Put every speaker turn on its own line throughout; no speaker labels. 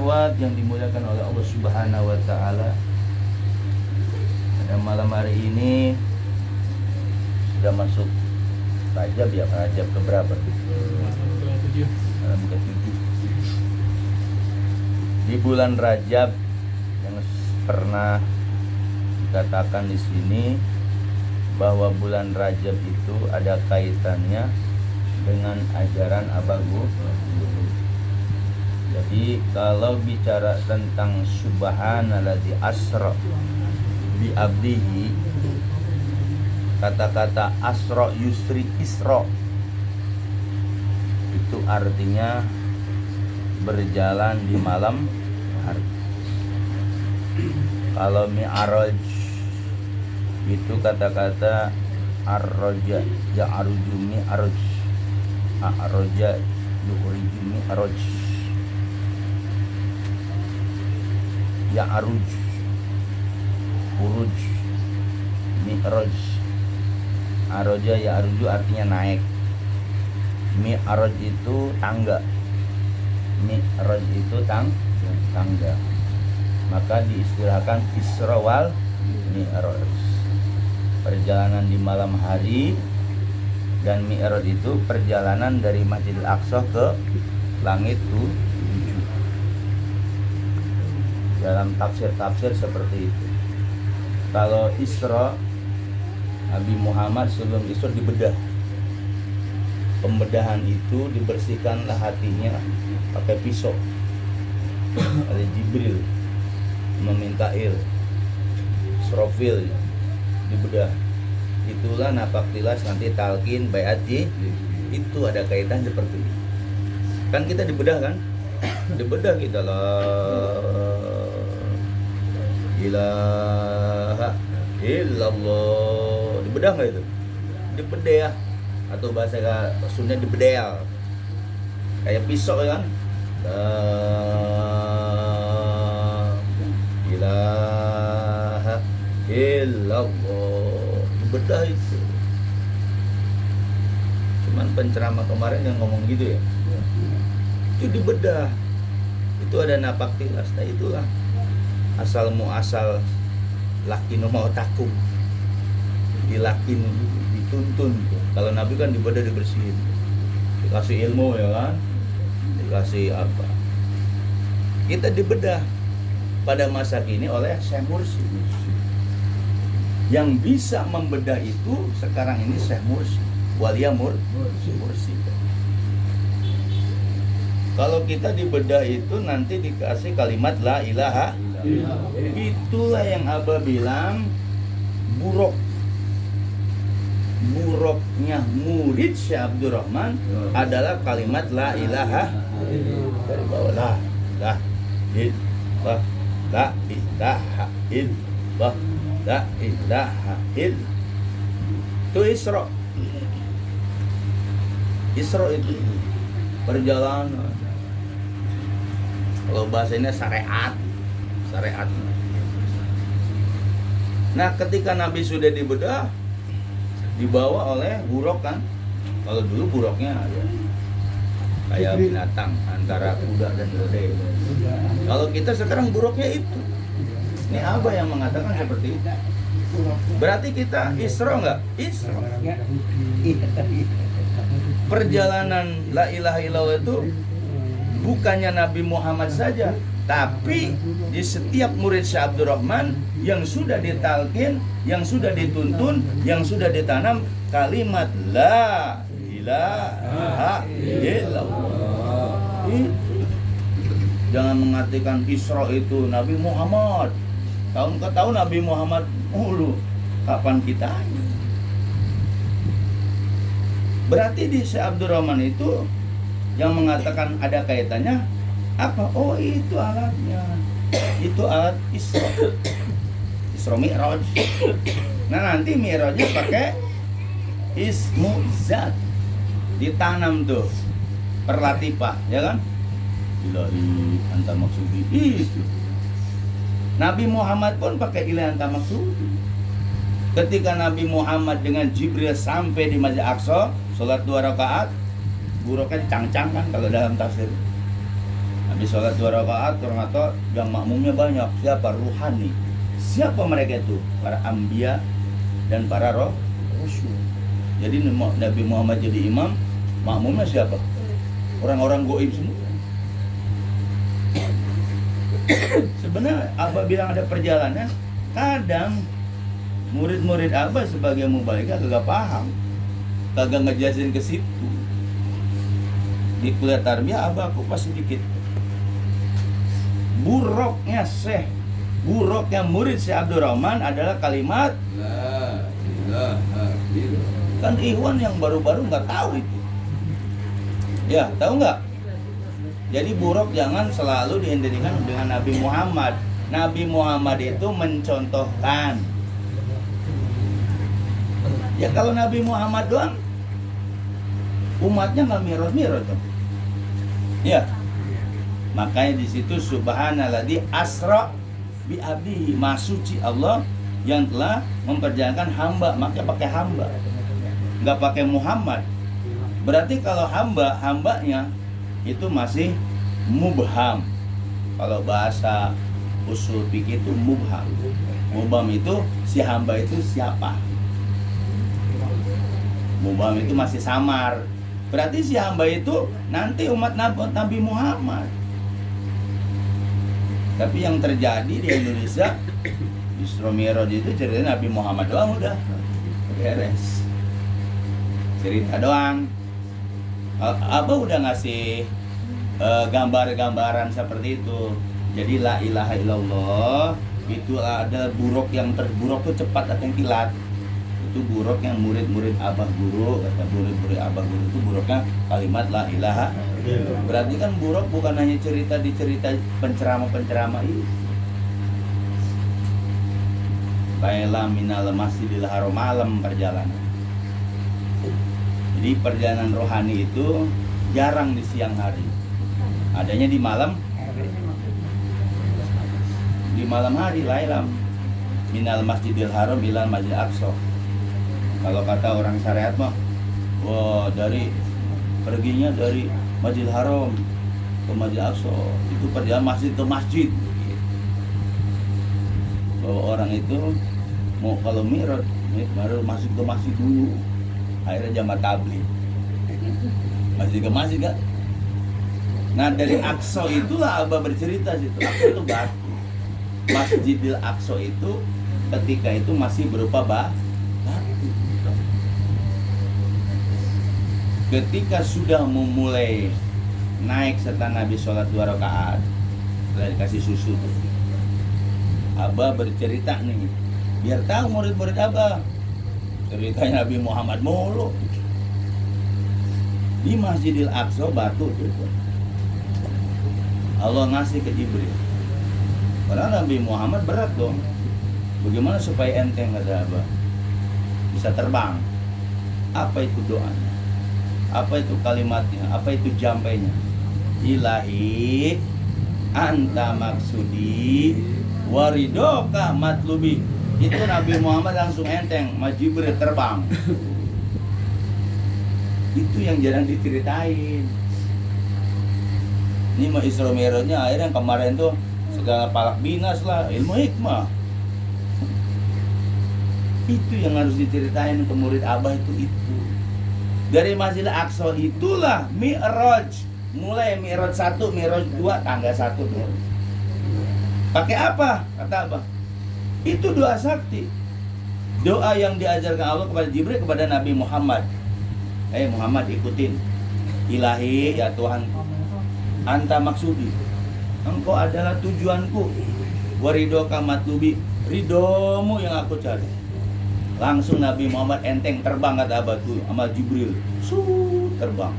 akhwat yang dimuliakan oleh Allah Subhanahu wa taala. Pada malam hari ini sudah masuk Rajab ya, Rajab ke berapa? Malam ke-7. Di bulan Rajab yang pernah dikatakan di sini bahwa bulan Rajab itu ada kaitannya dengan ajaran Abah Guru. Jadi kalau bicara tentang subhanalladzi asra bi abdihi, kata-kata asra yusri isra itu artinya berjalan di malam hari. Kalau mi'raj itu kata-kata arroja ya'ruju mi'raj, arroja yukhriju mi'raj, ya'ruj, uruj, mi'raj. Arroja ya'ruju artinya naik, mi'raj itu tangga, mi'raj itu tangga. Maka diistilahkan Isra wal Mi'raj, perjalanan di malam hari. Dan Mi'raj itu perjalanan dari Masjidil Aqsa ke langit 7. Dalam tafsir-tafsir seperti itu. Kalau Isra, Nabi Muhammad sebelum Isra dibedah. Pembedahan itu dibersihkanlah hatinya pakai pisau oleh Jibril, memintail Israfil dibedah. Itulah napak tilas nanti talqin baiat itu ada kaitan seperti itu. Kan kita dibedah kan? Dibedah kita lah ilaha illallah. Dibedah nggak itu? Dibedah, atau bahasa Sunda dibedel, kayak pisau kan? Ilaha illallah, dibedah itu. Cuman penceramah kemarin yang ngomong gitu ya, itu dibedah, itu ada napak tilas. Nah itulah asal muasal lakinu mau takum, dilakin, dituntun. Kalau Nabi kan dibedah, dibersihin, dikasih ilmu ya kan, dikasih apa. Kita dibedah pada masa kini oleh Syekh Mursyid. Yang bisa membedah itu sekarang ini Syekh Mursyid, Walia Mursyid. Kalau kita dibedah itu nanti dikasih kalimat la ilaha. Itulah yang Abah bilang buruknya murid Syekh Abdurrahman adalah kalimat la ilaha. Dari bawah la ilaha illallah, la ilaha illallah, la ilaha illallah. Itu Isra itu perjalanan. Kalau bahasanya syariat. Nah, ketika Nabi sudah dibedah, dibawa oleh buruk kan. Kalau dulu buruknya ya, kayak binatang antara kuda dan keledai. Kalau kita sekarang buruknya itu. Ini Abah yang mengatakan seperti itu. Berarti kita Isra enggak? Isra. Perjalanan la ilaha illallah itu bukannya Nabi Muhammad saja, tapi di setiap murid Syekh Abdurrahman yang sudah ditalqin, yang sudah dituntun, yang sudah ditanam kalimat la ilaha illallah. Jangan mengartikan Isra itu Nabi Muhammad. Tahun ke tahun Nabi Muhammad mulu. Kapan kita? Berarti di Syekh Abdurrahman itu yang mengatakan ada kaitannya apa? Oh itu alatnya. Itu alat Isra Mi'raj. Nah nanti Mi'rajnya pakai ismu zat, ditanam tuh perlatifah, ya kan? Ilahi anta maksudi itu. Nabi Muhammad pun pakai ilahi anta maksudi. Ketika Nabi Muhammad dengan Jibril sampai di Masjid Aqsa, sholat 2 rakaat, buruknya dicang-cang kan kalau dalam tafsir. Habis sholat 2 rakaat, orang atau yang makmumnya banyak. Siapa? Ruhani. Siapa mereka itu? Para anbiya dan para rasul. Jadi Nabi Muhammad jadi imam, makmumnya siapa? Orang-orang goib semua. Sebenarnya Abah bilang ada perjalanan, kadang murid-murid Abah sebagai mubaligh kagak paham, kagak ngejelasin ke situ. Di kuliah tarbiyah Abah kupas sedikit. Buruknya murid Syekh Abdurrahman adalah kalimat
La ilaha illallah.
kan Ikhwan yang baru-baru nggak tahu itu. Ya, tahu nggak? Jadi buruk jangan selalu diidentikan dengan Nabi Muhammad. Nabi Muhammad itu mencontohkan. Ya kalau Nabi Muhammad doang, umatnya nggak mirot-mirot dong. Ya, makanya di situ subhanalladzi asra bi abdi, maha suci Allah yang telah memperjalankan hamba, makanya pakai hamba, nggak pakai Muhammad. Berarti kalau hambanya itu masih mubham. Kalau bahasa usul fikih itu mubham. Mubham itu si hamba itu siapa? Mubham itu masih samar. Berarti si hamba itu nanti umat Nabi Muhammad. Tapi yang terjadi di Indonesia Isra Mi'raj itu cerita Nabi Muhammad doang udah beres. Cerita doang. Abah udah ngasih gambar-gambaran seperti itu. Jadi la ilaha illallah itu ada buruk yang terburuk tuh cepat atau yang kilat. Itu buruk yang murid-murid Abah guru, kata murid-murid Abah guru itu buruknya kalimat la ilaha. Berarti kan buruk bukan hanya cerita di cerita penceramah-penceramah itu. Baiklah minal masjidil haram malam perjalanan. Jadi perjalanan rohani itu jarang di siang hari. Adanya di malam. Di malam hari lailam. Minal masjidil haram ilal masjidil aqsa. Kalau kata orang syariat mah, wah perginya dari Masjidil Haram ke Masjidil Aqsa, itu perjalanan masjid ke masjid. Bahwa orang itu mau kalau mi'raj masjid ke masjid dulu, akhirnya jamaah tabligh. Masjid ke masjid kan? Nah dari Aqsa itulah Abah bercerita situ. Aqsa itu batu. Masjidil Aqsa itu ketika itu masih berupa batu. Ketika sudah memulai naik setelah Nabi sholat 2 rakaat, setelah dikasih susu tuh, Abah bercerita nih, biar tahu murid-murid Abah ceritanya Nabi Muhammad mulu. Di Masjidil Aqsa batu tuh Allah ngasih ke Jibril. Padahal Nabi Muhammad berat dong. Bagaimana supaya enteng, kata Abah, bisa terbang? Apa itu doanya? Apa itu kalimatnya? Apa itu jampainya? Ilahi anta maksudi waridoka matlubi. Itu Nabi Muhammad langsung enteng, Mas Jibril terbang. Itu yang jarang diceritain. Ini mah Isra Mi'rajnya akhirnya kemarin tuh segala palak binas lah, ilmu hikmah. Itu yang harus diceritain ke murid Abah itu. Dari Masjidil Aqsa itulah Mi'raj. Mulai Mi'raj 1, Mi'raj 2, tangga 1 Mi'raj. Pakai apa? Kata Abah. Itu doa sakti. Doa yang diajarkan Allah kepada Jibril kepada Nabi Muhammad. Muhammad ikutin. Ilahi ya Tuhan, anta maksudi, engkau adalah tujuanku. Waridoka matlubi, ridomu yang aku cari. Langsung Nabi Muhammad enteng terbang, kata Abah tuh sama Jibril. Terbang.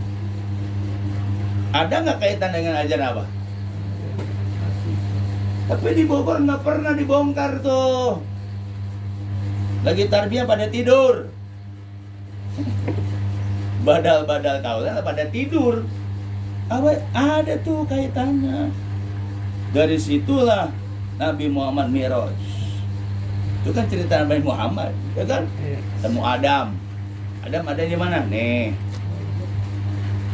Ada nggak kaitan dengan ajaran Abah? Tapi di Bogor nggak pernah dibongkar tuh. Lagi tarbiyah pada tidur. Badal-badal kaulah pada tidur. Abah ada tuh kaitannya. Dari situlah Nabi Muhammad Mi'raj. Itu kan cerita Nabi Muhammad, ya kan? Temu Adam. Adam ada di mana? Nih.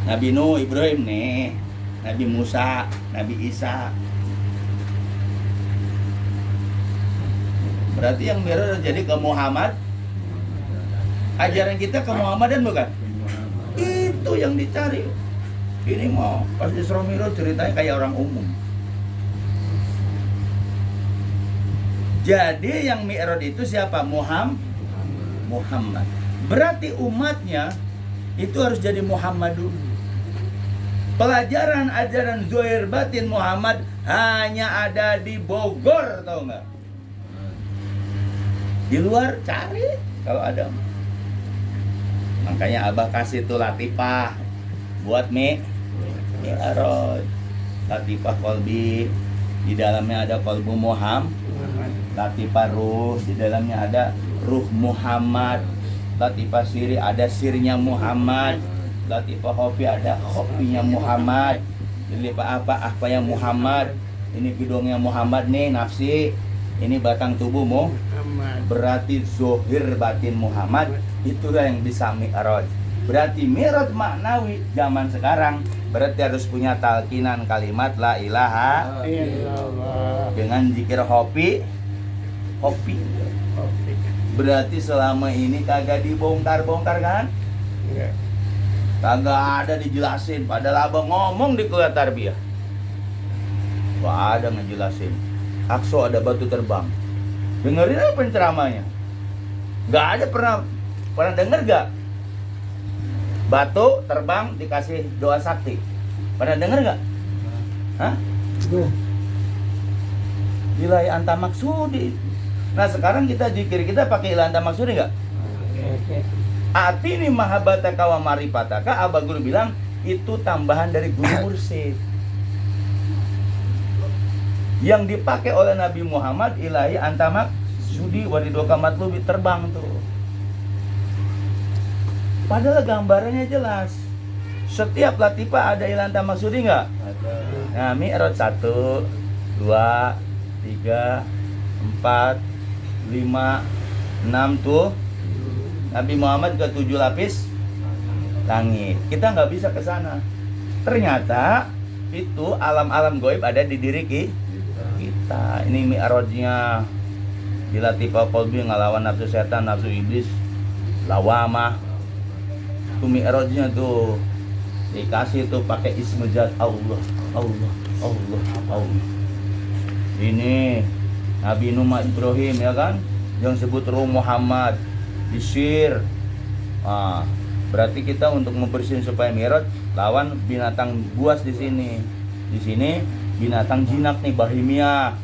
Nabi Nuh, Ibrahim nih. Nabi Musa, Nabi Isa. Berarti yang Mi'raj jadi ke Muhammad. Ajaran kita ke Muhammadan bukan? Itu yang dicari. Ini mau pas Isra Mi'raj ceritanya kayak orang umum. Jadi yang Mi'raj itu siapa? Muhammad. Berarti umatnya itu harus jadi Muhammad dulu. Pelajaran ajaran zahir batin Muhammad hanya ada di Bogor, tahu nggak? Di luar cari kalau ada. Makanya Abah kasih tuh latifah buat Mi'raj. Latifah kolbi, di dalamnya ada kolbu Muhammad. Latifah ruh, di dalamnya ada ruh Muhammad. Latifah siri, ada sirnya Muhammad. Latifah kopi, ada kopinya Muhammad. Latifah apa yang Muhammad. Ini bidongnya Muhammad nih, nafsi. Ini batang tubuhmu. Berarti zohir batin Muhammad. Itulah yang bisa Mi'raj. Berarti Mi'raj maknawi zaman sekarang berarti harus punya talqinan kalimat la ilaha illallah dengan zikir hopi. Berarti selama ini kagak dibongkar-bongkar kan? Kagak ada dijelasin. Padahal abang ngomong di kuliah tarbiyah. Wah, ada ngejelasin. Akso ada batu terbang. Dengerin apa penceramanya? Gak ada pernah denger gak? Batu terbang dikasih doa sakti. Pernah denger gak? Hah? Ilai anta maksudi. Nah sekarang kita zikir kita pakai ilai anta maksudi gak? Atini mahabbataka wa maripataka. Abah Guru bilang itu tambahan dari Guru Mursyid yang dipakai oleh Nabi Muhammad. Ilahi antamak sudi waridoka matlubi, terbang tuh. Padahal gambarannya jelas. Setiap latifah ada ilahi antamak sudi nggak? Nah, Mi'raj 1, 2, 3, 4, 5, 6 tuh. Nabi Muhammad ke 7 lapis langit. Kita nggak bisa ke sana. Ternyata itu alam-alam gaib ada di diri kita. Ini Mi'rajnya. Di latifah qalbi ngelawan nafsu setan, nafsu iblis, lawamah. Itu Mi'rajnya tuh. Dikasih tuh pakai ismujat Allah. Ini Nabi Nuh Ibrahim ya kan, yang sebut ruh Muhammad. Disir. Berarti kita untuk membersihin supaya Mi'raj lawan binatang buas di sini. Di sini binatang jinak nih, bahimiyah.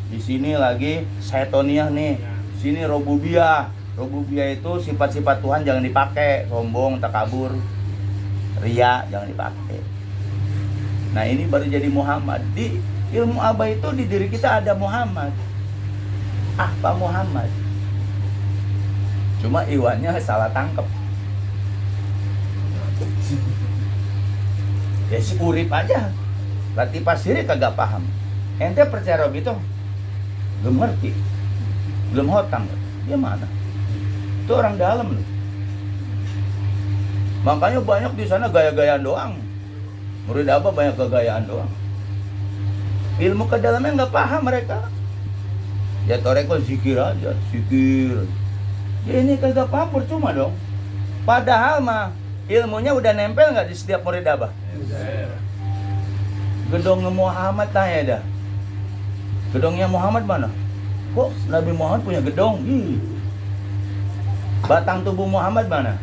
Di sini lagi setoniah nih. Di sini rububiyah. Rububiyah itu sifat-sifat Tuhan jangan dipakai, sombong, takabur, riya jangan dipakai. Nah, ini baru jadi Muhammad. Di ilmu Abah itu di diri kita ada Muhammad. Apa Muhammad? Cuma Iwannya salah tangkep. Ya si urip aja. Latifah siri kagak paham. Ente percaya begitu? Belum ngerti. Belum hotang. Dia mana? Itu orang dalam loh. Makanya banyak di sana gaya-gayaan doang. Murid Abah banyak kegayaan doang. Ilmu kedalamnya nggak paham mereka. Ya toreko zikir aja, zikir. Ya ini kagak paham percuma dong. Padahal mah ilmunya udah nempel nggak di setiap murid Abah? Gedong Muhammad tanya dah. Gedongnya Muhammad mana? Kok Nabi Muhammad punya gedong? Batang tubuh Muhammad mana?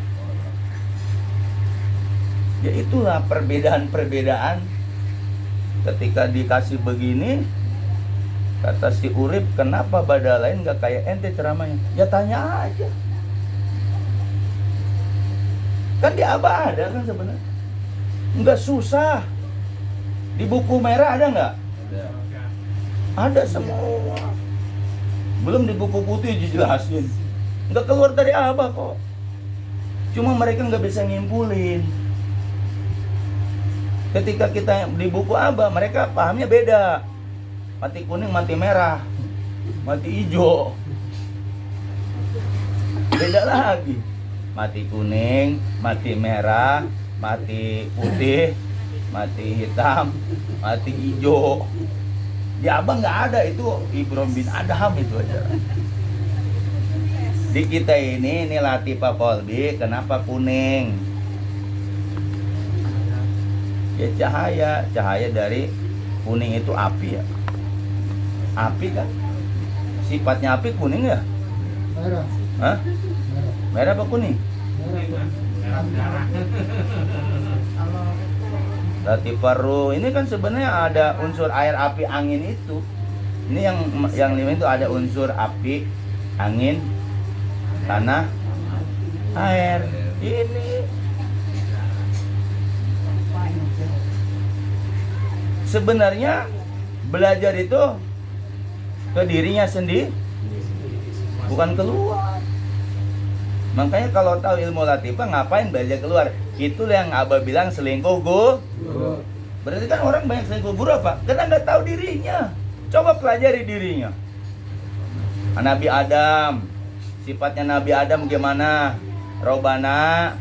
Ya itulah perbedaan-perbedaan. Ketika dikasih begini, kata si Urip, kenapa badak lain gak kayak ente ceramahnya? Ya tanya aja. Kan di Abah ada kan sebenarnya. Nggak susah. Di buku merah ada nggak? Ada semua. Belum di buku putih dijelasin. Nggak keluar dari Abah kok. Cuma mereka nggak bisa nyimpulin. Ketika kita di buku Abah, mereka pahamnya beda. Mati kuning, mati merah, mati hijau. Beda lagi. Mati kuning, mati merah, mati putih, mati hitam, mati hijau. Di Abang nggak ada, itu Ibrahim bin Adham itu aja. Di kita ini Latifah Kolbi, kenapa kuning? Ya cahaya dari kuning itu api ya. Api kan? Sifatnya api kuning ya?
Merah.
Hah?
Merah.
Merah apa kuning?
Merah.
Latifaru ini kan sebenarnya ada unsur air, api, angin itu. Ini yang lima itu ada unsur api, angin, tanah, air. Ini sebenarnya belajar itu ke dirinya sendiri, bukan keluar. Makanya kalau tahu ilmu latifah ngapain belajar keluar? Itu yang Abah bilang selingkuh guru. Berarti kan orang banyak selingkuh guru apa? Karena nggak tahu dirinya. Coba pelajari dirinya. Nabi Adam, sifatnya Nabi Adam gimana? Robana,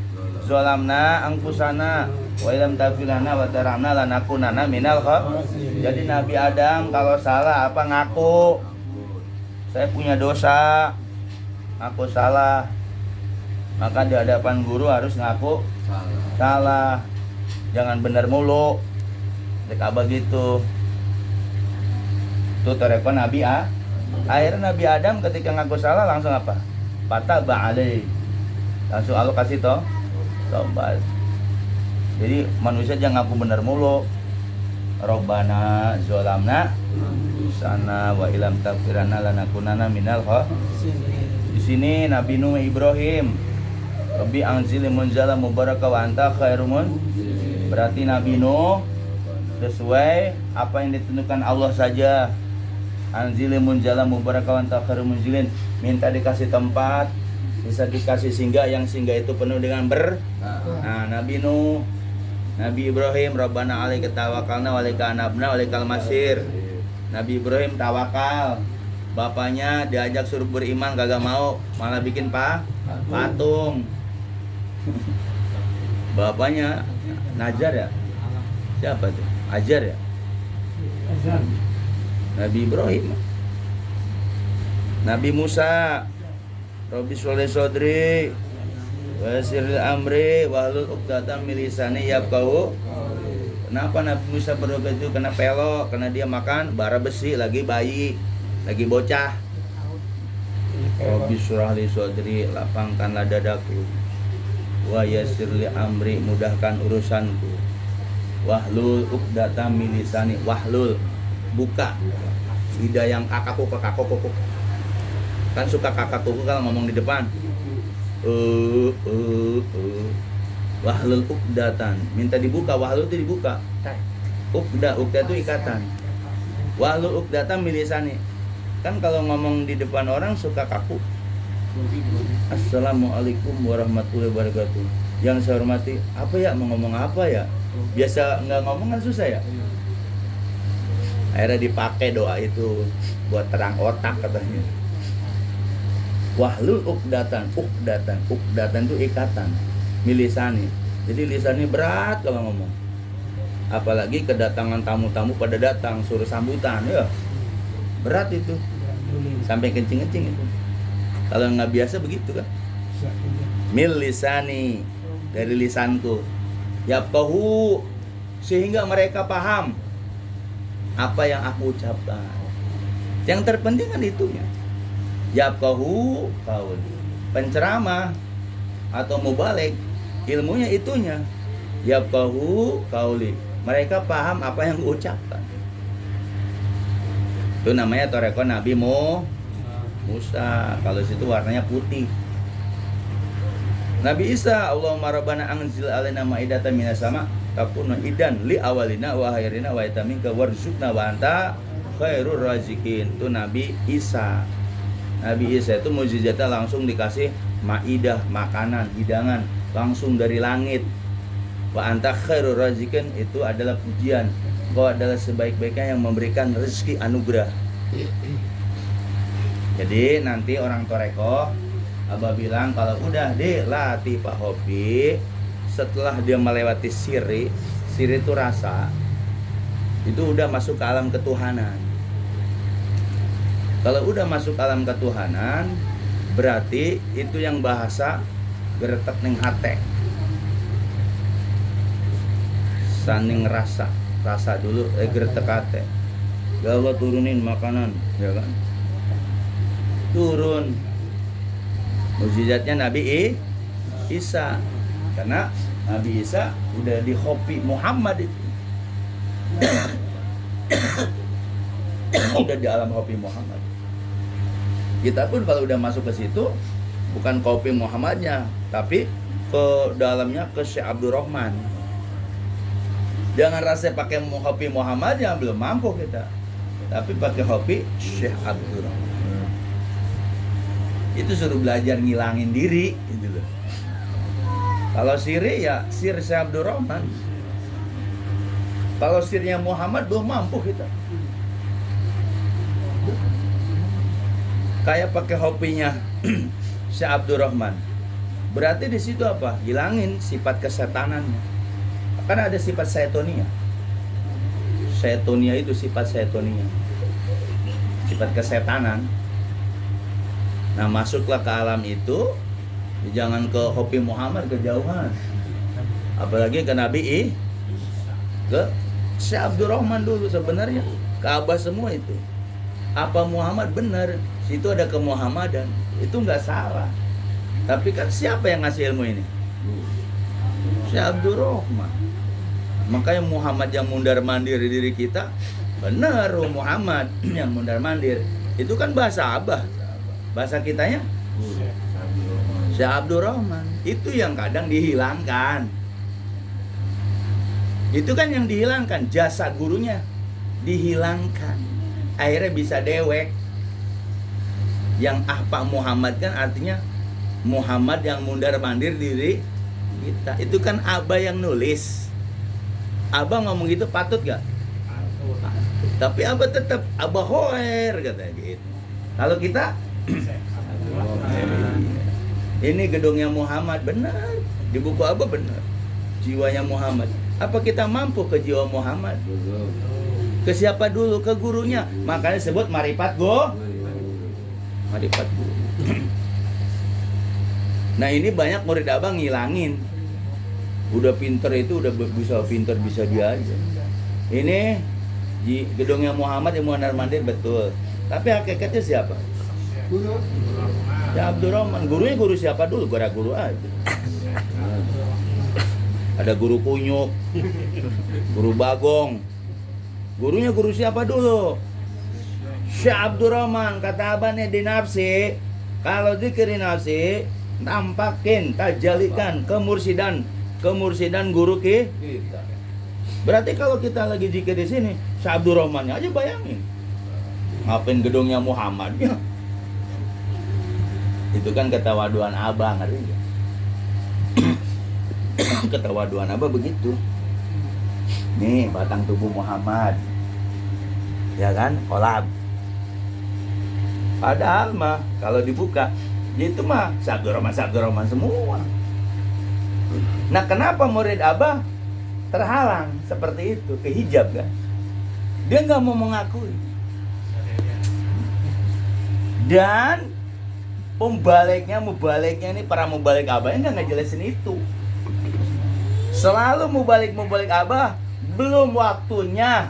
zolamna, angkusana, wa ilam tafilana, wa taramna, lanakunana minal khasirin. Jadi Nabi Adam kalau salah apa ngaku? Saya punya dosa, aku salah. Maka di hadapan guru harus ngaku salah. Jangan benar mulu. Dek Abah gitu. Itu telepon Nabi A. Akhirnya Nabi Adam ketika ngaku salah langsung apa? Patah ba'alai. Langsung Allah kasih tobat. Jadi manusia jangan ngaku benar mulu. Robbana zolamna sana wa ilam tafirana lanakunana minal khasirin. Di sini Nabi Nuh Ibrahim, Rabbi anzil munzala mubaraka wa anta khairumun. Berarti Nabi Nuh sesuai apa yang ditentukan Allah saja. Anzil munzala mubaraka wa anta khairul munzilin. Minta dikasih tempat, bisa dikasih singgah, yang singgah itu penuh dengan Nah, Nabi Nuh, Nabi Ibrahim, Rabbana alaika tawakkalna wa alaika anabna wa alaikal masir. Nabi Ibrahim tawakal. Bapaknya diajak suruh beriman kagak mau, malah bikin patung. Bapaknya Najar ya? Siapa tuh? Ajar ya? Nabi Ibrahim. Nabi Musa, Rabbi sholih sodri wa yassiril amri wahlul 'uqdatam min lisani yafqahu. Kenapa Nabi Musa berdoa itu? Karena pelok, karena dia makan bara besi, lagi bayi, lagi bocah. Rabbi sholih sodri, lapangkanlah dadaku. Wa yassiril amri, mudahkan urusanku. Wahlul 'uqdatam min lisani, wahlul, buka lidah yang kakakku. Kan suka kakakku kalau ngomong di depan. Wahlul uqdatan, minta dibuka. Wahlul itu dibuka. Uqda itu ikatan. Wahlul uqdatan milisani. Kan kalau ngomong di depan orang suka kaku. Assalamualaikum warahmatullahi wabarakatuh. Yang saya hormati, apa ya, mau ngomong apa ya? Biasa nggak ngomong kan susah ya. Akhirnya dipakai doa itu buat terang otak katanya. Wahlul uqdatan itu ikatan, milisani. Jadi lisannya berat kalau ngomong. Apalagi kedatangan tamu-tamu pada datang suruh sambutan ya. Berat itu. Sampai kencing-kencing itu. Kalau nggak biasa begitu kan. Mil lisani, dari lisanku. Yafqahu, sehingga mereka paham apa yang aku ucapkan. Yang terpenting kan itunya. Yafqahu qaul, penceramah atau mubalik, ilmunya itunya. Yafqahu qauli, mereka paham apa yang ucapkan. Itu namanya toreko Nabi Musa. Kalau situ warnanya putih. Nabi Isa, Allahumma rabbana anzil alaina maidatan minas sama takunu idan li awalina wa akhirina wa itaminka warzuqna wa anta khairur razikin. Itu Nabi Isa. Nabi Isa itu mukjizatnya langsung dikasih maidah, makanan, hidangan langsung dari langit. Wa anta khairur razikin, itu adalah pujian. Engkau adalah sebaik-baiknya yang memberikan rezeki anugerah. Jadi nanti orang toreko, Abah bilang kalau udah dilatih Pak Hobi, setelah dia melewati Sir itu rasa. Itu udah masuk ke alam ketuhanan. Kalau udah masuk alam ketuhanan, berarti itu yang bahasa geretek ning hate. Saning rasa dulu geretek hate. Ya Allah turunin makanan, ya kan? Turun. Mukjizatnya Nabi Isa. Karena Nabi Isa udah di hopi Muhammad itu. Udah di alam hopi Muhammad. Kita pun kalau udah masuk ke situ bukan kopi Muhammadnya, tapi ke dalamnya ke Syekh Abdurrahman. Jangan rasa pakai kopi Muhammadnya, belum mampu kita. Tapi pakai kopi Syekh Abdurrahman. Itu suruh belajar ngilangin diri gitu loh. Kalau siri ya sir Syekh Abdurrahman. Kalau sirnya Muhammad belum mampu kita. Kayak pakai hopinya Syekh Abdurrahman. Berarti di situ apa? Hilangin sifat kesetanannya. Kan ada sifat setonia. Setonia itu sifat setonia. Sifat kesetanan. Nah, masuklah ke alam itu. Jangan ke hopi Muhammad kejauhan. Apalagi ke Nabi ke Syekh Abdurrahman dulu sebenarnya. Ka'bah semua itu. Apa Muhammad benar? Situ ada kemuhammadan. Itu nggak salah. Tapi kan siapa yang ngasih ilmu ini? Syekh Abdurrahman. Makanya Muhammad yang mundar-mandir di diri kita, benar Muhammad yang mundar-mandir. Itu kan bahasa Abah. Bahasa kitanya Syekh Abdurrahman. Itu yang kadang dihilangkan. Itu kan yang dihilangkan, jasa gurunya dihilangkan. Akhirnya bisa dewek. Yang Pak Muhammad kan artinya Muhammad yang mundar-mandir diri kita. Itu kan Abah yang nulis. Abah ngomong gitu patut gak? Tapi Abah tetap Abah hoer katanya gitu. Kalau kita ini gedungnya Muhammad, benar. Di buku Abah benar. Jiwanya Muhammad. Apa kita mampu ke jiwa Muhammad? Ke siapa dulu? Ke gurunya. Makanya disebut marifat marifat guru. Nah, ini banyak murid Abang ngilangin. Udah pinter itu, udah bisa pinter, bisa dia aja. Ini di gedungnya Muhammad yang mundar-mandir betul. Tapi hakikatnya siapa?
Guru.
Ya Abdurrahman. Gurunya guru siapa dulu? Guru aja. Ada guru kunyuk, guru bagong. Gurunya guru siapa dulu? Syekh Abdurrahman. Kata abahnya di nafsi, kalau zikirin nafsi, tampakin, tajalikan kemursidan guru kita. Berarti kalau kita lagi zikir di sini, Syekh Abdurrahmannya aja bayangin. Ngapain gedungnya Muhammad ya? Itu kan ketawaduan abang, ngerti nggak? Ketawaduan Abah begitu. Nih batang tubuh Muhammad, ya kan, kolab. Padahal mah kalau dibuka itu mah Syekh Abdurrahman semua. Nah, kenapa murid Abah terhalang seperti itu, kehijab kan? Dia nggak mau mengakui. Dan mubaliknya ini para mubalik Abahnya nggak ngejelasin itu. Selalu mubalik Abah, belum waktunya,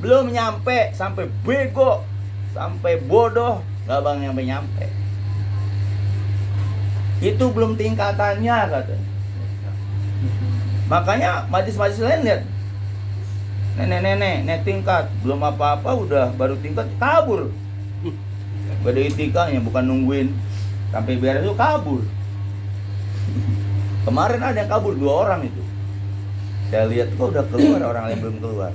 belum nyampe, sampai bego, sampai bodoh, nggak bang nyampe. Itu belum tingkatannya katanya. Makanya majlis-majlis lain lihat, nenek tingkat, belum apa-apa udah baru tingkat kabur. Gak ada itikanya, bukan nungguin sampai beres itu kabur. Kemarin ada yang kabur 2 orang itu. Saya lihat kok udah keluar, orang lain belum keluar.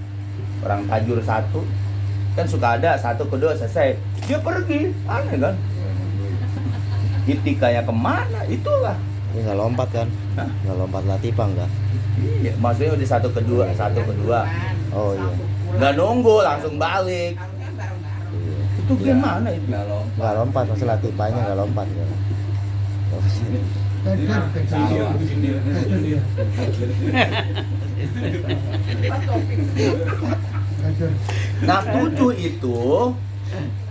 Orang tajur 1 kan suka ada 1 kedua selesai, dia pergi, aneh kan? Itikanya kemana? Itulah.
Ini nggak lompat kan?
Hah?
Nggak lompat latipang nggak?
Iya, maksudnya udah 1 kedua.
Oh iya.
Nggak nunggu, langsung balik.
Iya.
Itu gimana itu?
Nggak lompat, maksud latipanya nggak lompat ya.
Tajur kecil. Hancur.
Nah 7 itu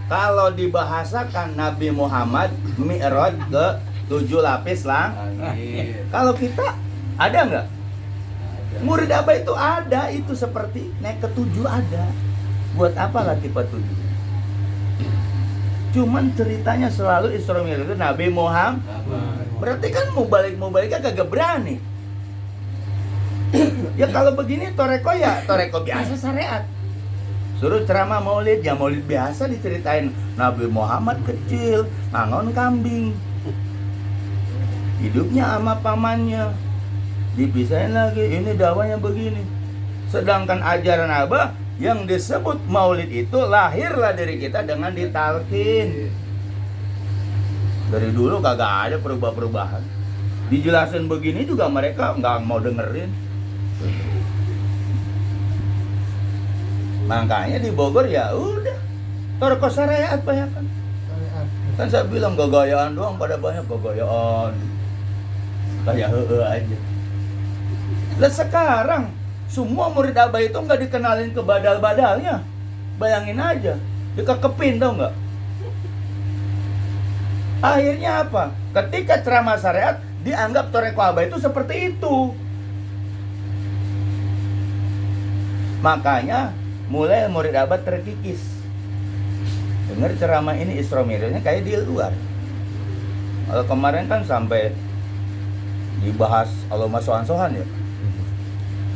kalau dibahasakan Nabi Muhammad Mi'raj ke 7 lapis lang.
Langit.
Kalau kita ada nggak? Murid Abah itu ada, itu seperti naik ke 7 ada. Buat apa Latifah 7? Cuman ceritanya selalu Isra Mi'raj itu Nabi Muhammad. Berarti kan mau baliknya kagak berani. Ya kalau begini toreko biasa syariat. Suruh ceramah maulid, ya maulid biasa diceritain Nabi Muhammad kecil, ngangon kambing. Hidupnya sama pamannya. Dipisahin lagi, ini dakwanya begini. Sedangkan ajaran Abah yang disebut maulid itu lahirlah dari kita dengan ditalkin. Dari dulu kagak ada perubahan. Dijelasin begini juga mereka nggak mau dengerin. Makanya di Bogor ya udah torko syariat banyak kan.
Syariat.
Kan saya bilang gagayaan doang, pada banyak gagayaan. Kayak aja. Lah sekarang semua murid Abah itu nggak dikenalin ke badal-badalnya. Bayangin aja, dikekepin tau nggak? Akhirnya apa? Ketika ceramah syariat dianggap toreko Abah itu seperti itu. Makanya mulai murid Abah terkikis. Dengar ceramah ini Isra Mi'rajnya kayak di luar. Kalau kemarin kan sampai dibahas Allahumma sohan-sohan ya.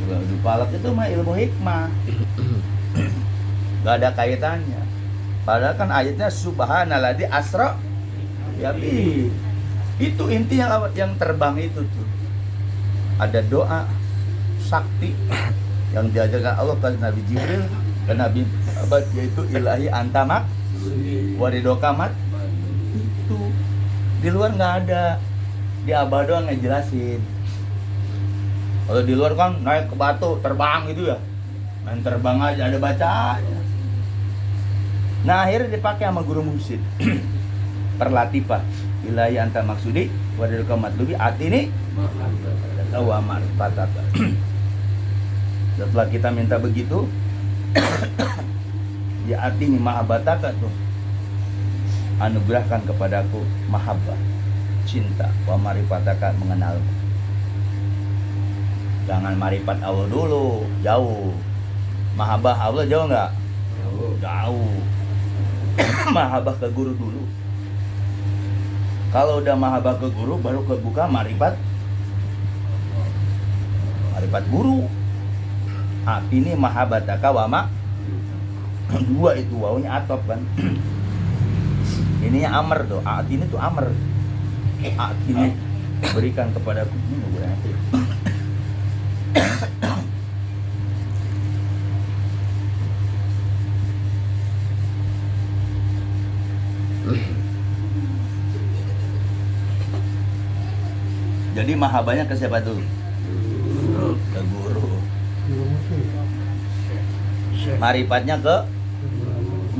Di palak itu mah ilmu hikmah. Gak ada kaitannya. Padahal kan ayatnya subhanalladzi asra ya bi. Itu intinya yang terbang itu tuh. Ada doa sakti yang diajarkan Allah ke Nabi Jibril ke Nabi Abad, yaitu ilahi antamak waridokamat. Itu di luar nggak ada, di Abah doang ngejelasin. Kalau di luar kan naik ke batu terbang gitu ya, main terbang aja ada bacanya. Nah akhirnya dipakai sama guru mursyid perlatifah ilahi anta maksudi waridokamat lubi atini tawamar patata. Setelah kita minta begitu, di artinya mahabbataka tuh, anugerahkan kepadaku mahabbah, cinta, wa marifataka, mengenalmu. Jangan marifat Allah dulu, jauh. Mahabbah Allah jauh nggak? Jauh. Mahabbah ke guru dulu. Kalau udah mahabbah ke guru, baru kebuka marifat guru. Ini mahabbataka wa ma. Dua itu wawunya atop kan. Ininya amr tuh. Ini tuh amr. Ini berikan kepadaku. Ini berarti. Jadi mahabahnya ke siapa tuh? Ke guru.
Guru musik.
Marifatnya ke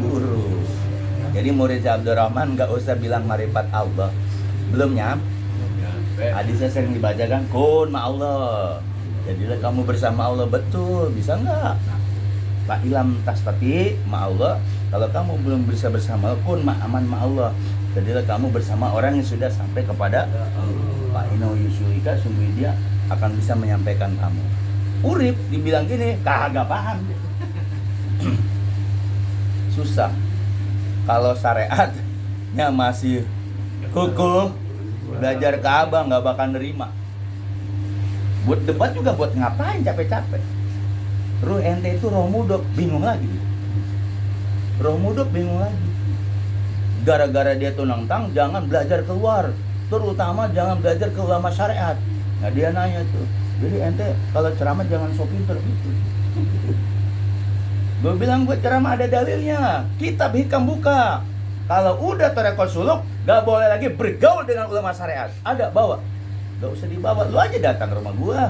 guru. Jadi murid Abdurrahman nggak usah bilang marifat Allah. Belum nyam. Hadisnya sering dibacakan kun ma Allah. Jadilah kamu bersama Allah, betul. Bisa nggak? Pak ilam tastati ma Allah. Kalau kamu belum bisa bersama Allah, kun ma aman ma Allah. Jadilah kamu bersama orang yang sudah sampai kepada Pak Ino Yusulika, sungguh dia akan bisa menyampaikan kamu. Urip dibilang gini, kagak paham. Susah. Kalau syariatnya masih kukuh, belajar ke abang nggak bakal nerima. Buat debat juga buat ngapain capek-capek. Ruh ente itu roh mudok, bingung lagi. Roh mudok bingung lagi. Gara-gara dia tuh nantang, jangan belajar keluar. Terutama jangan belajar ke ulama syariat. Nah dia nanya tuh, jadi ente kalau ceramah jangan sok pinter gitu. Gue bilang gue ceramah ada dalilnya. Kitab hikam buka. Kalau udah tarekul suluk, gak boleh lagi bergaul dengan ulama syariat. Ada bawa, gak usah dibawa. Lu aja datang ke rumah gue.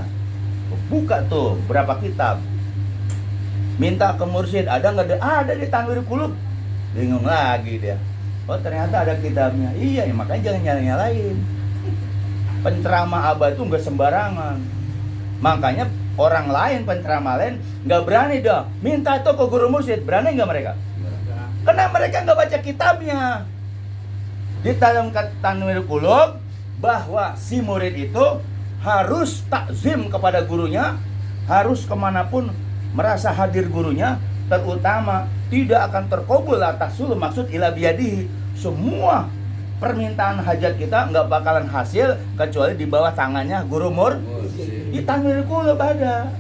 Buka tuh berapa kitab. Minta ke mursyid, ada nggak? Ada di Tanwirul Qulub. Bingung lagi dia. Oh ternyata ada kitabnya. Iya ya, makanya jangan nyalain. Penceramah abah itu nggak sembarangan. Makanya orang lain, penceramah lain nggak berani dong minta itu ke guru mursyid. Berani nggak mereka? Karena mereka nggak baca kitabnya. Di dalam Tanwirul Qulub bahwa si murid itu harus takzim kepada gurunya, harus kemanapun merasa hadir gurunya, terutama tidak akan terkabul atas sul maksud ila biyadihi. Semua permintaan hajat kita nggak bakalan hasil kecuali di bawah tangannya guru mursyid. Di Tanwirul Qulub ada.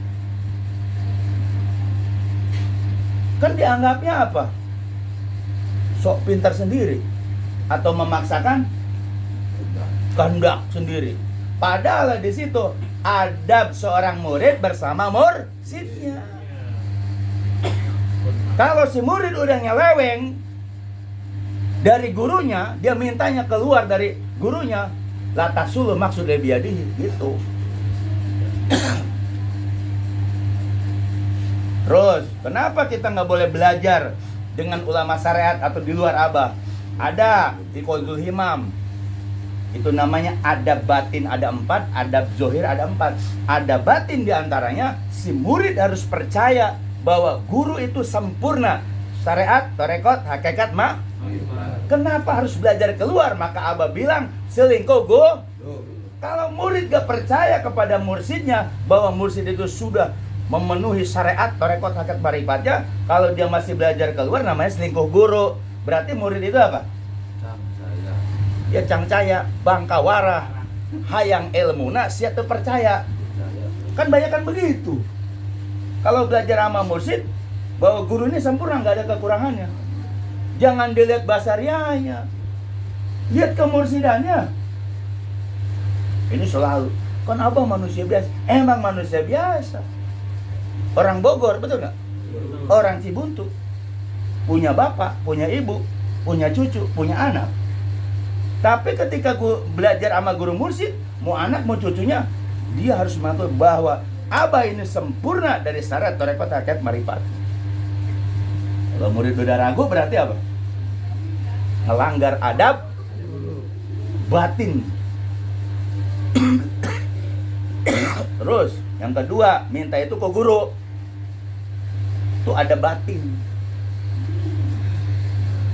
Kan dianggapnya apa? Sok pintar sendiri atau memaksakan kehendak sendiri. Padahal di situ adab seorang murid bersama mursyidnya. Kalau si murid udah nyeleweng dari gurunya, dia mintanya keluar dari gurunya, la tasulu maksud biadihi gitu. Terus, kenapa kita nggak boleh belajar dengan ulama syariat atau di luar abah? Ada di Qaulul Himam. Itu namanya adab batin ada 4, adab zohir ada 4. Adab batin diantaranya si murid harus percaya bahwa guru itu sempurna. Syariat, tarekat, hakikat, Kenapa harus belajar keluar? Maka abah bilang selingkuh go. Kalau murid gak percaya kepada mursyidnya bahwa mursyid itu sudah memenuhi syariat, tarekat, hakikat, marifatnya, kalau dia masih belajar keluar namanya selingkuh guru. Berarti murid itu apa? Ya cangcaya, bangkawara, hayang ilmuna, siap percaya. Kan banyak kan begitu. Kalau belajar sama mursyid bahwa guru ini sempurna, nggak ada kekurangannya. Jangan dilihat basariahnya, lihat kemursidannya. Ini selalu kan abah manusia biasa. Emang manusia biasa. Orang Bogor, betul nggak? Orang Cibuntu punya bapak, punya ibu, punya cucu, punya anak. Tapi ketika gue belajar sama guru mursyid, mau anak mau cucunya, dia harus mengakui bahwa abah ini sempurna dari syarat tarekat, hakikat, marifat. Kalau murid udah ragu berarti apa? Melanggar adab batin. Terus yang kedua, minta itu ke guru. Itu ada batin.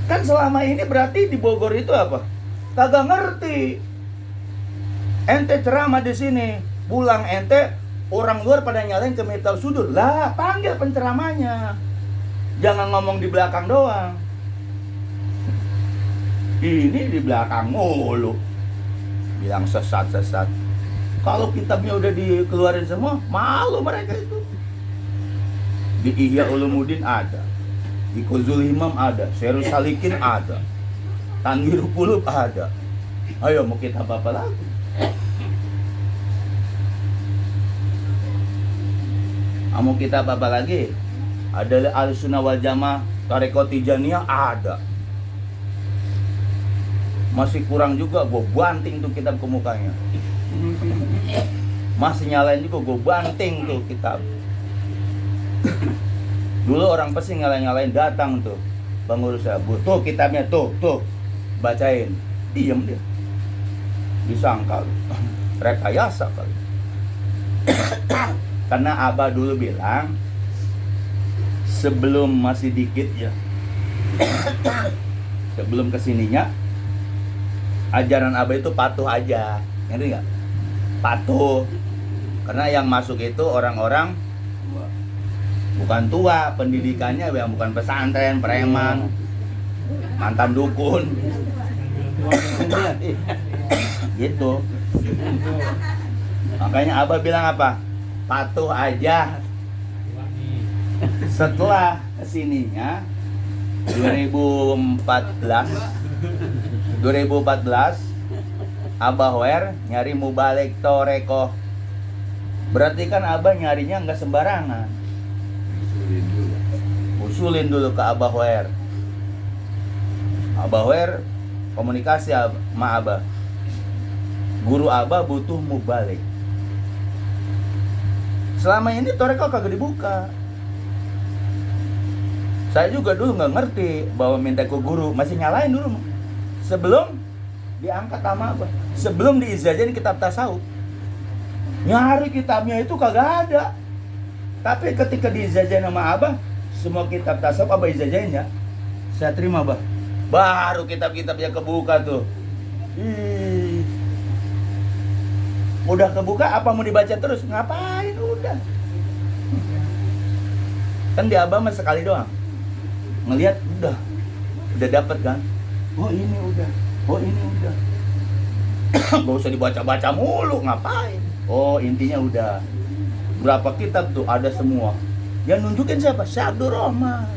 Kan selama ini berarti di Bogor itu apa? Kagak ngerti. Ente ceramah di sini, pulang ente orang luar pada nyalain ke Miftahul Sudur. Lah, panggil penceramahnya. Jangan ngomong di belakang doang. Ini di belakang mulu. Bilang sesat-sesat. Kalau kitabnya udah dikeluarin semua, malu mereka itu. Di Ihya Ulumuddin ada. Di Qaulul Himam ada. Syarhus Salikin ada. Tanwirul Qulub ada. Ayo mau kita apa lagi? Mau kita apa lagi? Ada Ahlussunnah wal Jamaah, Tarekat Tijaniyah ada. Masih kurang juga, gue banting tuh kitab ke mukanya. Masih nyalain juga, gue banting tuh kitab. Dulu orang pasti nyalain datang tuh pengurus saya, tuh kitabnya tuh bacain, diem dia, disangkal rekayasa kali. Karena abah dulu bilang sebelum masih dikit ya, sebelum kesininya ajaran abah itu patuh aja, ngerti nggak? Patuh, karena yang masuk itu orang-orang bukan tua, pendidikannya yang bukan pesantren, preman, mantan dukun, gitu. Makanya abah bilang apa? Patuh aja. Setelah kesininya 2014 Abah Wer nyari mubalik toreko. Berarti kan abah nyarinya nggak sembarangan. Usulin dulu ke Abah Wer. Abah Wer komunikasi sama abah. Guru abah butuh mubalik. Selama ini toreko kagak dibuka. Saya juga dulu nggak ngerti bahwa minta ke guru, masih nyalain dulu. Sebelum diangkat sama abah, sebelum diizahin kitab tasawuf, nyari kitabnya itu kagak ada. Tapi ketika diizajahin sama Abah, semua kitab tasawuf Abah izajahin ya. Saya terima, Abah. Baru kitab-kitabnya kebuka tuh. Ih. Udah kebuka, apa mau dibaca terus? Ngapain udah? Kan di Abah mah sekali doang. Ngelihat udah dapet kan? Oh ini udah, oh ini udah. Gak usah dibaca-baca mulu, ngapain? Oh intinya udah. Berapa kitab tuh ada semua. Yang nunjukin siapa? Syekh Abdul Rahman.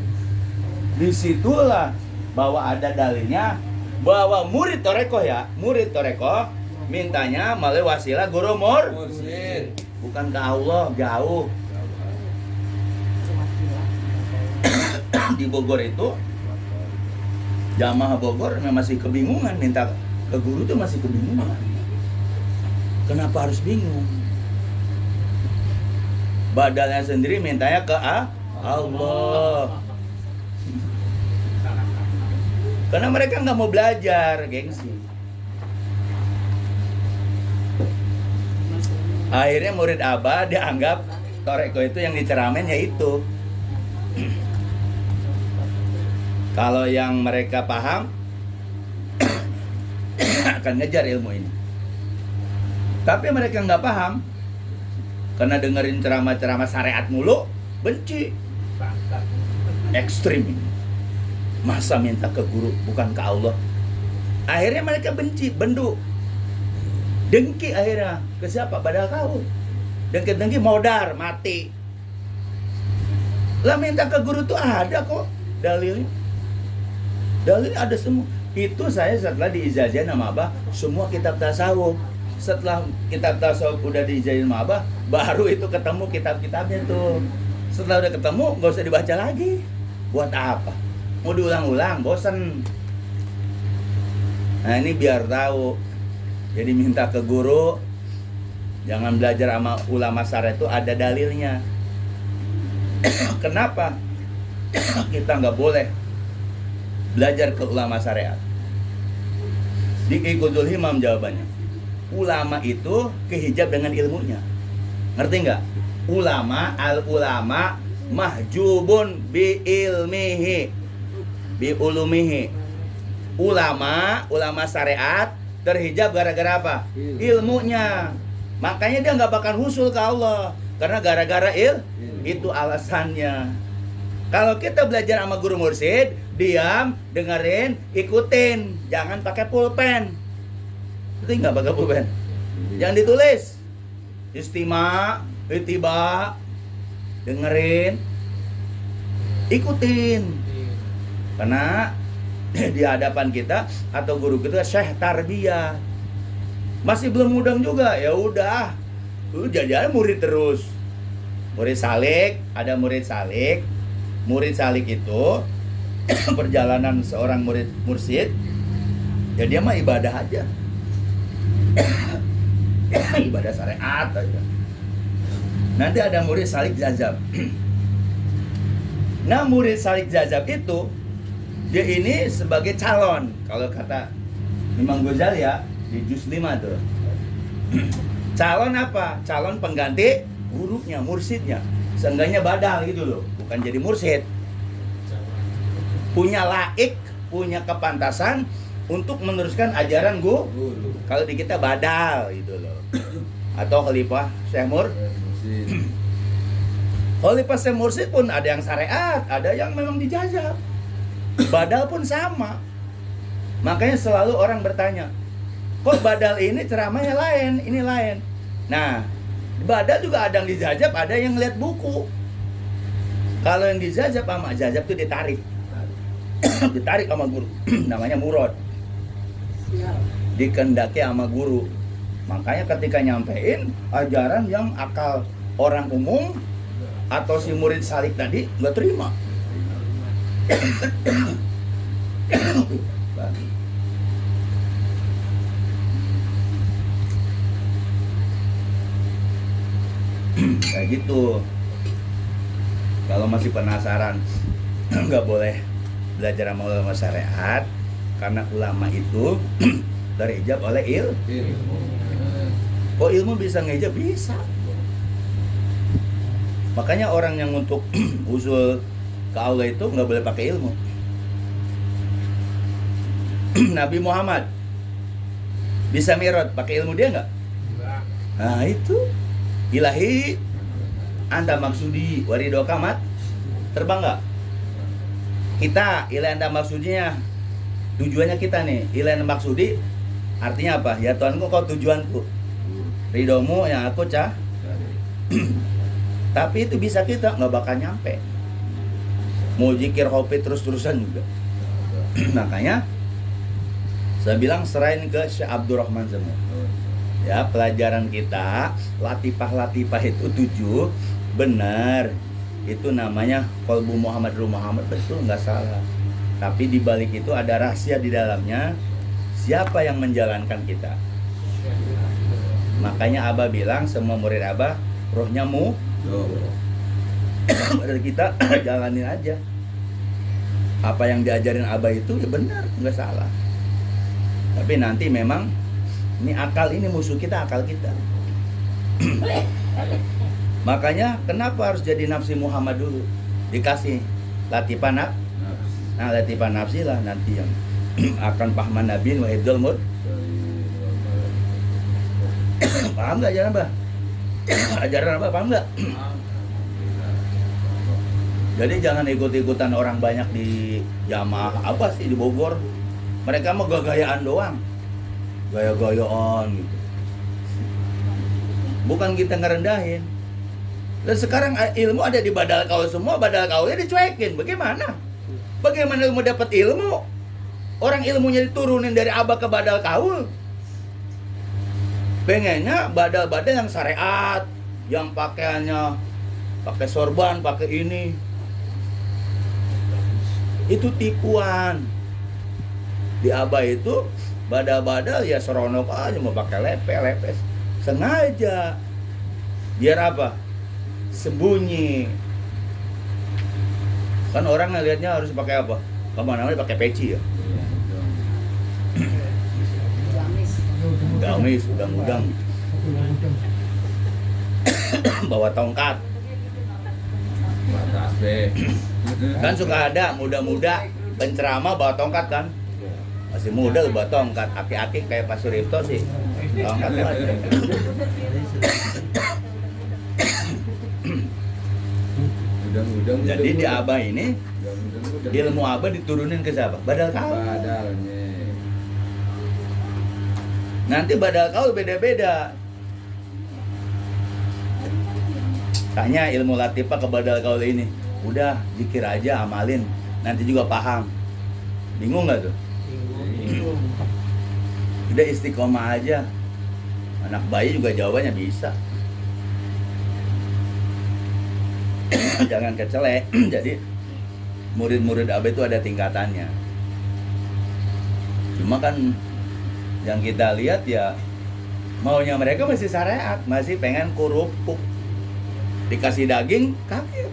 Disitulah bahwa ada dalilnya bahwa murid toreko ya, murid toreko mintanya melalui wasilah guru
Mursyid.
bukan ke Allah, jauh. Di Bogor itu jamaah Bogor memang masih kebingungan minta ke guru tuh masih kebingungan. Kenapa harus bingung? Badalnya sendiri mintanya ke Allah. Karena mereka nggak mau belajar, gengsi. Akhirnya murid Abah dianggap toreko itu yang diceramain ya itu. Kalau yang mereka paham akan ngejar ilmu ini. Tapi mereka nggak paham karena dengerin ceramah-ceramah syariat mulu, benci. Ekstrim ini. Masa minta ke guru bukan ke Allah. Akhirnya mereka benci, bendu. Dengki akhirnya ke siapa? Padahal kau. Dengki modar, mati. Lah minta ke guru tuh ada kok dalilnya. Dalilnya ada semua. Itu saya setelah diizajahin sama Abah semua kitab tasawuf. Setelah kitab tasawuf udah diizajahin sama Abah, baru itu ketemu kitab-kitabnya tuh. Setelah udah ketemu, gak usah dibaca lagi. Buat apa? Mau diulang-ulang, bosen. Nah ini biar tahu. Jadi minta ke guru, jangan belajar sama ulama syariat itu ada dalilnya. Kenapa kita nggak boleh belajar ke ulama syariat? Di Iqudul Himam jawabannya. Ulama itu kehijab dengan ilmunya. Ngerti nggak? Al-ulama mahjubun bi ilmihi, bi ulumihi. Ulama syariat terhijab gara-gara apa? Ilmunya. Makanya dia nggak bakal husul ke Allah karena gara-gara itu alasannya. Kalau kita belajar sama guru mursyid, diam, dengerin, ikutin, jangan pakai pulpen. Itu nggak pakai pulpen. Jangan ditulis. Istima, itiba, dengerin, ikutin. Karena di hadapan kita atau guru kita syekh tarbiyah masih belum mudeng juga, ya udah lu jadi murid terus. Murid salik, ada murid salik. Murid salik itu perjalanan seorang murid mursyid ya dia mah ibadah aja. Ibadah syariat aja. Nanti ada murid salik jazab. Nah murid salik jazab itu dia ini sebagai calon. Kalau kata Imam Ghazali ya di juz 5 tuh. Calon apa? Calon pengganti gurunya, mursyidnya. Seenggaknya badal gitu loh, bukan jadi mursyid. Punya laik, punya kepantasan untuk meneruskan ajaran guru. Kalau di kita badal gitu loh. Atau khalifah Syekh
Mursyid.
Khalifah Syekh Mursyid pun ada yang syariat, ada yang memang dijajab. Badal pun sama. Makanya selalu orang bertanya, kok badal ini ceramahnya lain, ini lain. Nah, badal juga ada yang dijajab, ada yang lihat buku. Kalau yang dijajab sama jajab itu ditarik. Ditarik sama guru. Namanya murad. Dikendaki sama guru. Makanya ketika nyampein ajaran yang akal orang umum atau si murid salik tadi nggak terima. Kayak gitu. Kalau masih penasaran, nggak boleh belajar sama ulama syariat karena ulama itu terhijab oleh ilmu. Kok ilmu bisa ngejab? Bisa. Makanya orang yang untuk usul ke Allah itu nggak boleh pakai ilmu. Nabi Muhammad bisa mi'raj pakai ilmu dia nggak? Nah itu ilahi anda maksudi warido kamat terbang nggak? Kita ilahi anda maksudnya tujuannya kita nih ilahi anda maksudi artinya apa? Ya Tuhanku kau tujuanku, ridomu yang aku tapi itu bisa kita nggak bakal nyampe. Mau zikir hobi terus-terusan juga. Makanya saya bilang serahin ke Syekh Abdurrahman semua. Ya, pelajaran kita latifah-latifah itu 7 benar. Itu namanya qalbu Muhammad betul, nggak salah. Tapi di balik itu ada rahasia di dalamnya. Siapa yang menjalankan kita? Makanya Abah bilang semua murid Abah rohnya dari kita jalanin aja. Apa yang diajarin Abah itu ya benar, nggak salah. Tapi nanti memang ini akal, ini musuh kita, akal kita. Makanya kenapa harus jadi nafsi Muhammad dulu? Dikasih latifah nah latifah nafsi lah nanti yang akan pahman nabiin wa hifdzul mur. Paham nggak ajaran Abah? Ajaran Abah paham nggak? Jadi jangan ikut-ikutan orang banyak di jamaah apa sih di Bogor. Mereka mah gaya-gayaan doang. Gaya-gayaan gitu. Bukan kita ngerendahin. Dan sekarang ilmu ada di badal kaul semua, badal kaulnya dicuekin. Bagaimana? Bagaimana ilmu dapat ilmu? Orang ilmunya diturunin dari Abah ke badal kaul. Pengennya badal-badal yang syariat, yang pakaiannya pakai sorban, pakai ini. Itu tipuan. Di Abah itu badal-badal ya seronok aja mau pakai lepes. Sengaja. Biar apa? Sembunyi. Kan orang ngelihatnya harus pakai apa? Kemana-mana pakai peci ya. Gamis, udang-udang. Bawa tongkat. Kan suka ada muda-muda penceramah bawa tongkat kan. Masih muda lu bawa tongkat. Aki-aki kayak Pak Suripto sih. Tongkat aja. Jadi di Abah ini ilmu Abah diturunin ke siapa? Badal kaul. Nanti badal kaul beda-beda. Tanya ilmu latifah ke badal kaul ini. Udah zikir aja, amalin. Nanti juga paham. Bingung nggak tuh? Bingung. Udah istiqomah aja. Anak bayi juga jawabannya bisa. Jangan kecelek. Jadi murid-murid Abah itu ada tingkatannya. Cuma kan yang kita lihat ya maunya mereka masih syariat, masih pengen kerupuk. Dikasih daging kaget.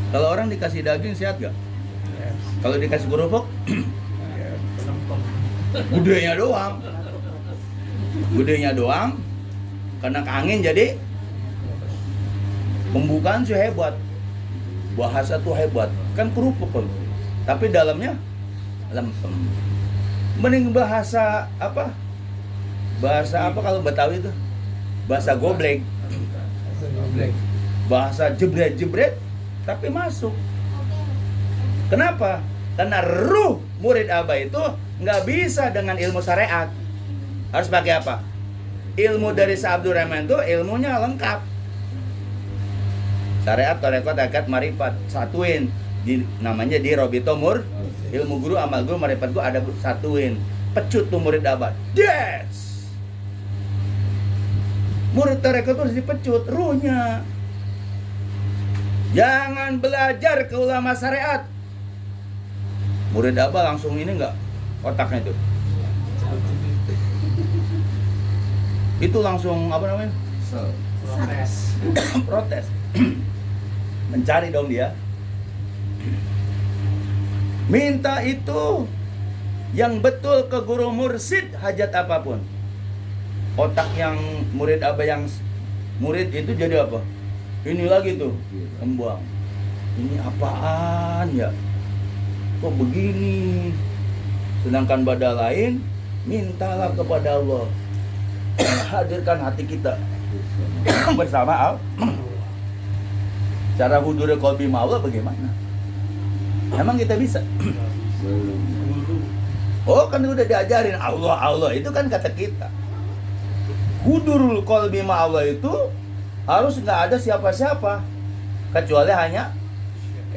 Kalau orang dikasih daging sehat gak? Kalau dikasih kerupuk Gudenya doang kena angin jadi pembukaan sih hebat, bahasa tuh hebat kan kerupuk kan, tapi dalamnya lempem. Mending bahasa apa kalau Betawi itu bahasa goblek, bahasa jebret tapi masuk. Kenapa? Karena ruh murid Abah itu nggak bisa dengan ilmu syariat. Harus pakai apa? Ilmu dari Syekh Abdurrahman itu ilmunya lengkap. Syariat, tarekat, akad, marifat, satuin. Namanya di Robito Mur. Ilmu guru, amal guru, marifat guru ada satuin. Pecut tuh murid Abah. Yes. Murid tarekat itu harus dipecut ruhnya. Jangan belajar ke ulama syariat. Murid Abah langsung ini enggak otaknya itu. Itu langsung apa namanya? Protes. Mencari dong dia. Minta itu yang betul ke guru mursid hajat apapun. Otak yang murid Abah yang murid itu jadi apa? Ini lagi tuh, membuang. Ini apaan ya? Kok begini? Sedangkan badal lain, mintalah kepada Allah. Hadirkan hati kita bersama Allah. Cara hudurul qalbi ma'allah bagaimana? Emang kita bisa? Oh kan udah diajarin Allah itu kan kata kita. Hudurul qalbi ma'allah itu harus nggak ada siapa-siapa kecuali hanya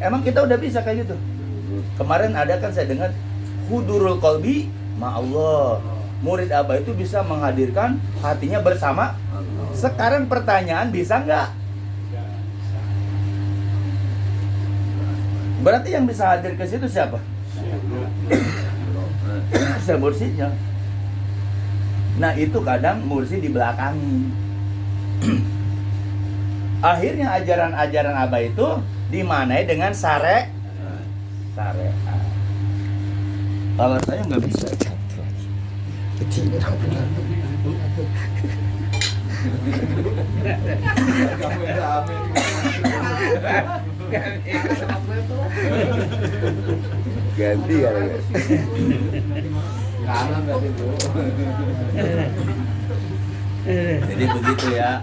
emang kita udah bisa kayak gitu. Kemarin ada kan saya dengar hudurul qalbi ma'allah. Murid Abah itu bisa menghadirkan hatinya bersama. Sekarang pertanyaan, bisa nggak? Berarti yang bisa hadir ke situ siapa? Saya mursinya. Nah itu kadang mursi di belakangin. Akhirnya ajaran-ajaran Abah itu dimanai dengan syariat. Kalau saya nggak bisa.
Ganti ya.
Kanan berarti Bu.
Jadi begitu ya.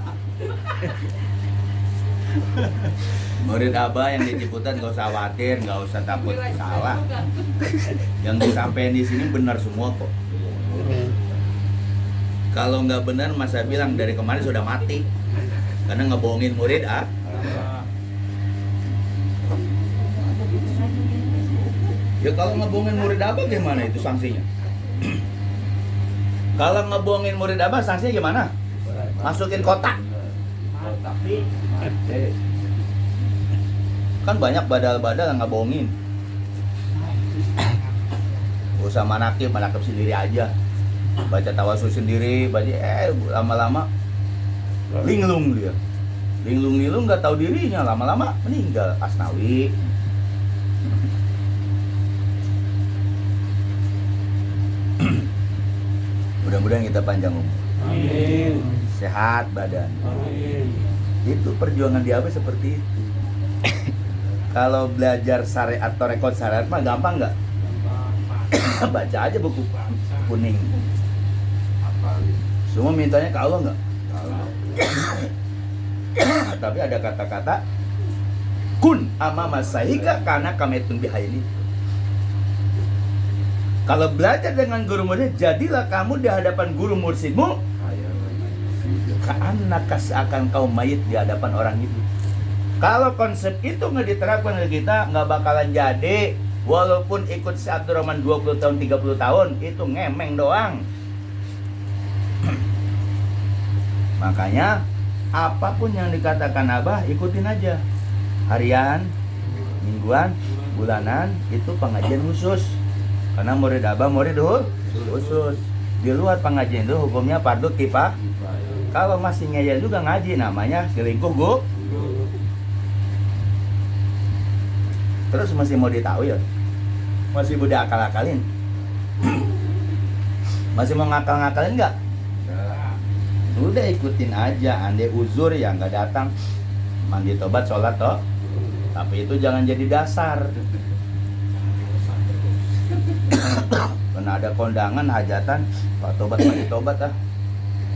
Murid Abah yang di Ciputat nggak usah khawatir, nggak usah takut salah. Yang disampaikan di sini benar semua kok. Kalau nggak benar, masa bilang dari kemarin sudah mati karena ngebohongin murid Ya kalau ngebohongin murid Abah gimana itu sanksinya? Kalau ngebohongin murid Abah sanksinya gimana? Masukin kotak. Kan banyak badal-badal yang ngebohongin. Gak usah manakib sendiri aja. Baca tawasul sendiri, lama-lama linglung dia. Linglung nggak tahu dirinya, lama-lama meninggal. Asnawi. Mudah-mudahan kita panjang umur.
Amin.
Sehat badan.
Amin.
Itu perjuangan di Abah seperti itu. Kalau belajar syariat atau rekod syariat mah gampang nggak? Baca aja buku kuning. Semua mintanya ke Allah nggak? Tapi ada kata-kata kun amama sahika karena kametun bihaili. Kalau belajar dengan guru murid, jadilah kamu di hadapan guru mursidmu karena seakan kau mayit di hadapan orang itu. Kalau konsep itu nggak diterapkan oleh kita, nggak bakalan jadi. Walaupun ikut si Abdurrahman 20 tahun, 30 tahun, itu ngemeng doang. Makanya apapun yang dikatakan Abah, ikutin aja. Harian, mingguan, bulanan, itu pengajian khusus. Karena murid Abah murid khusus. Di luar pengajian itu hukumnya fardu kifayah. Kalau masih ngeyel juga ngaji, namanya selingkuh Terus masih mau ditahu ya? Masih udah akal-akalin? Masih mau ngakal-ngakalin nggak? Udah ikutin aja, andai uzur ya nggak datang, mandi tobat sholat toh. Tapi itu jangan jadi dasar. Karena ada kondangan hajatan, pak tobat mandi tobat ah.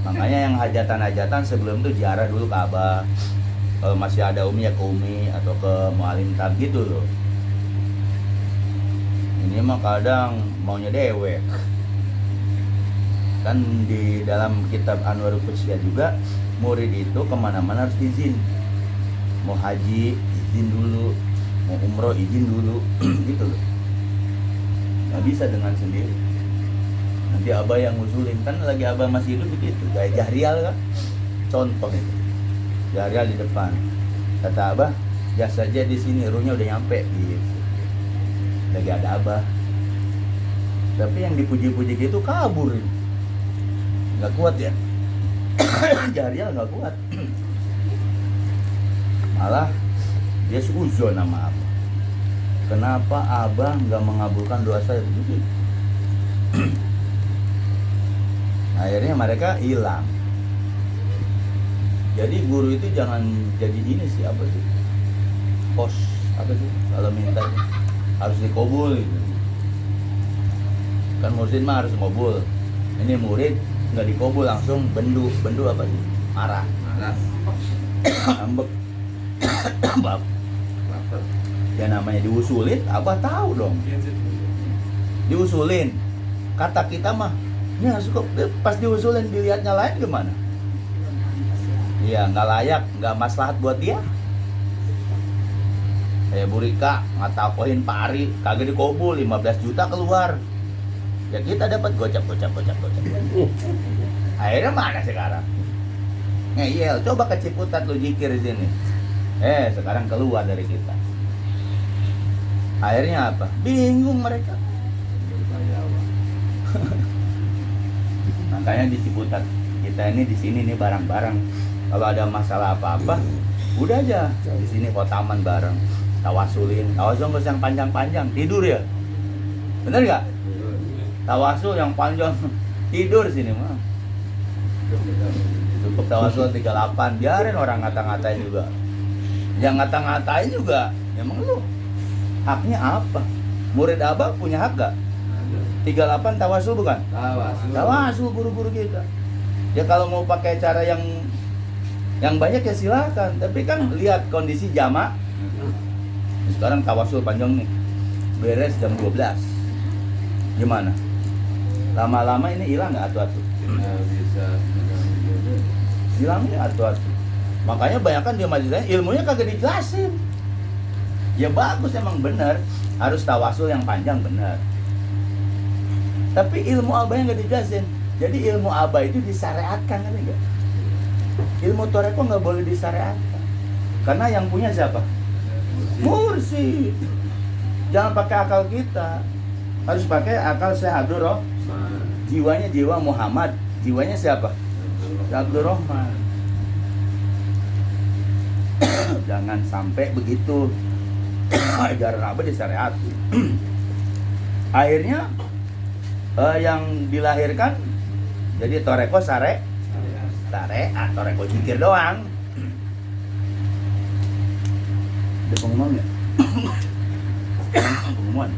Makanya yang hajatan-hajatan sebelum itu ziarah dulu ke Abah. Kalau masih ada umi ya ke umi atau ke mualim tab gitu loh. Ini mah kadang maunya dewe. Kan di dalam kitab Anwarul Qudusiyah juga murid itu kemana-mana harus izin. Mau haji izin dulu, mau umroh izin dulu, gitu loh. Nggak bisa dengan sendiri. Nanti Abah yang ngusulin, kan lagi Abah masih hidup begitu. Kayak Jahrial kan, contoh itu. Jahrial di depan. Kata Abah, ya saja di sini, ruhnya udah nyampe gitu. Lagi ada Abah. Tapi yang dipuji-puji gitu kabur. Nggak kuat ya. Jahrial nggak kuat. Malah dia seuzon sama Abah. Kenapa Abah nggak mengabulkan doa saya begitu? Akhirnya mereka hilang. Jadi guru itu jangan jadi ini sih, apa sih, pos apa sih kalau minta harus dikobul gitu. Kan murid mah harus ngobul, ini murid nggak dikobul langsung bendu apa sih, marah ngambek. Bab ya namanya diusulin, abah tahu dong, diusulin kata kita mah ini harus kok, pas diusulin dilihatnya lain gimana? Iya, nggak layak, nggak maslahat buat dia. Bu Rika ngatapoin Pak Ari kagak dikobul, 15 juta keluar. Ya kita dapat gocap. Akhirnya mana sekarang? Ngeyel, coba ke Ciputat lu jikir di sini. Sekarang keluar dari kita. Akhirnya apa? Bingung mereka. Makanya di Ciputat kita ini di sini nih bareng-bareng. Kalau ada masalah apa-apa, udah aja di sini kotaman bareng. Tawasul nggak usah yang panjang-panjang, tidur ya. Bener nggak? Tawasul yang panjang, tidur sini mah. Cukup tawasul 38, biarin orang ngata-ngatain juga. Yang ngata-ngatain juga, emang lu haknya apa? Murid abah punya hak gak? 38 tawasul bukan? Tawasul guru-guru kita. Ya kalau mau pakai cara yang banyak ya silakan, tapi kan lihat kondisi jamaah. Sekarang tawasul panjang nih, beres jam 12. Gimana? Lama-lama ini hilang nggak atu-atu? Hilang ya atu-atu. Makanya bayangkan dia majelisnya ilmunya kagak dijelasin. Ya bagus, emang bener harus tawasul yang panjang, bener. Tapi ilmu abahnya nggak dijelasin. Jadi ilmu abah itu disyariatkan, kan enggak? Ilmu toreko nggak boleh disyariatkan. Karena yang punya siapa? Mursyid. Jangan pakai akal kita, harus pakai akal Syekh Abdul Rahman. Jiwanya jiwa Muhammad, jiwanya siapa? Syekh Abdul Rahman. Jangan sampai begitu. Ajaran apa disyariati. Akhirnya yang dilahirkan jadi toreko sare toreko zikir doang. Ada pengumuman nggak? Pengumuman.